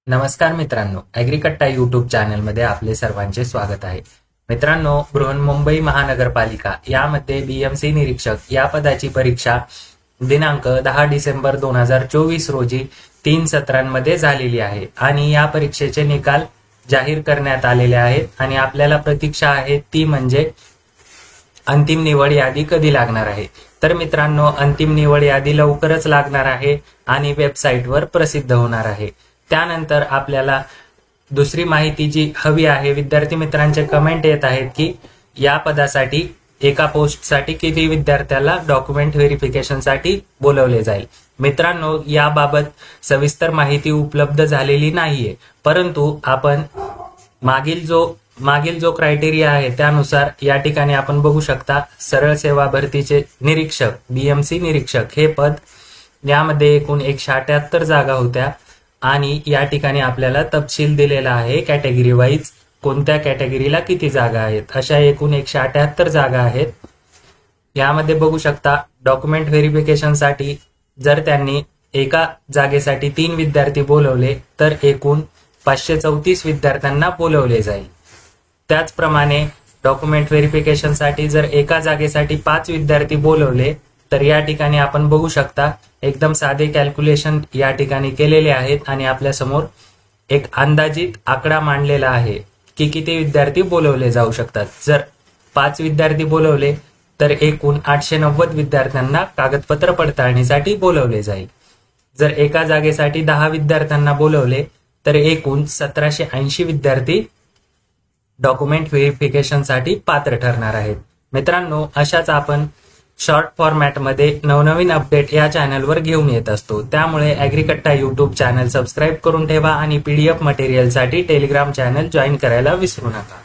नमस्कार मित्रांनो, ॲग्रीकट्टा यूट्यूब चॅनलमध्ये आपले सर्वांचे स्वागत आहे. मित्रांनो, बृहन्मुंबई महानगरपालिका यामध्ये बीएमसी निरीक्षक या पदाची परीक्षा दिनांक 10 डिसेंबर 2024 रोजी 3 सत्रांमध्ये झालेली आहे आणि या परीक्षेचे निकाल जाहीर करण्यात आलेले आहेत आणि आपल्याला प्रतीक्षा आहे ती म्हणजे अंतिम निवड यादी कधी लागणार आहे. तर मित्रांनो, अंतिम निवड यादी लवकरच लागणार आहे आणि वेबसाईटवर प्रसिद्ध होणार आहे. त्यानंतर आपल्याला दुसरी माहिती जी हवी आहे, विद्यार्थी मित्रांचे कमेंट येत आहेत की या पदासाठी एका पोस्टसाठी किती विद्यार्थ्याला डॉक्युमेंट व्हेरिफिकेशनसाठी बोलवले जाईल. मित्रांनो, याबाबत सविस्तर माहिती उपलब्ध झालेली नाहीये, परंतु आपण मागील जो क्रायटेरिया आहे त्यानुसार या ठिकाणी आपण बघू शकता, सरळ सेवा भरतीचे निरीक्षक बीएमसी निरीक्षक हे पद, यामध्ये एकूण 178 जागा होत्या आणि या ठिकाणी आपल्याला तपशील दिलेला आहे कॅटेगरी वाईज, कोणत्या कॅटेगरीला किती जागा आहेत. अशा एकूण 178 जागा आहेत. यामध्ये बघू शकता, डॉक्युमेंट व्हेरिफिकेशनसाठी जर त्यांनी एका जागेसाठी 3 विद्यार्थी बोलवले तर एकूण 534 विद्यार्थ्यांना बोलवले जाईल. त्याचप्रमाणे डॉक्युमेंट व्हेरिफिकेशनसाठी जर एका जागेसाठी 5 विद्यार्थी बोलवले तर या ठिकाणी आपण बघू शकता, एकदम साधे कॅल्क्युलेशन या ठिकाणी केलेले आहेत आणि आपल्या समोर एक अंदाजित आकडा मांडलेला आहे की किती विद्यार्थी बोलवले जाऊ शकतात. जर 5 विद्यार्थी बोलवले तर एकूण 890 विद्यार्थ्यांना कागदपत्र पडताळणीसाठी बोलवले जाईल. जर एका जागेसाठी 10 विद्यार्थ्यांना बोलवले तर एकूण 1780 विद्यार्थी डॉक्युमेंट व्हेरिफिकेशनसाठी पात्र ठरणार आहेत. मित्रांनो, अशाच आपण शॉर्ट फॉर्मॅटमध्ये नवनवीन अपडेट या चॅनलवर घेऊन येत असतो. त्यामुळे ॲग्रीकट्टा यूट्यूब चॅनल सबस्क्राईब करून ठेवा आणि पीडीएफ मटेरियलसाठी टेलिग्राम चॅनल जॉईन करायला विसरू नका.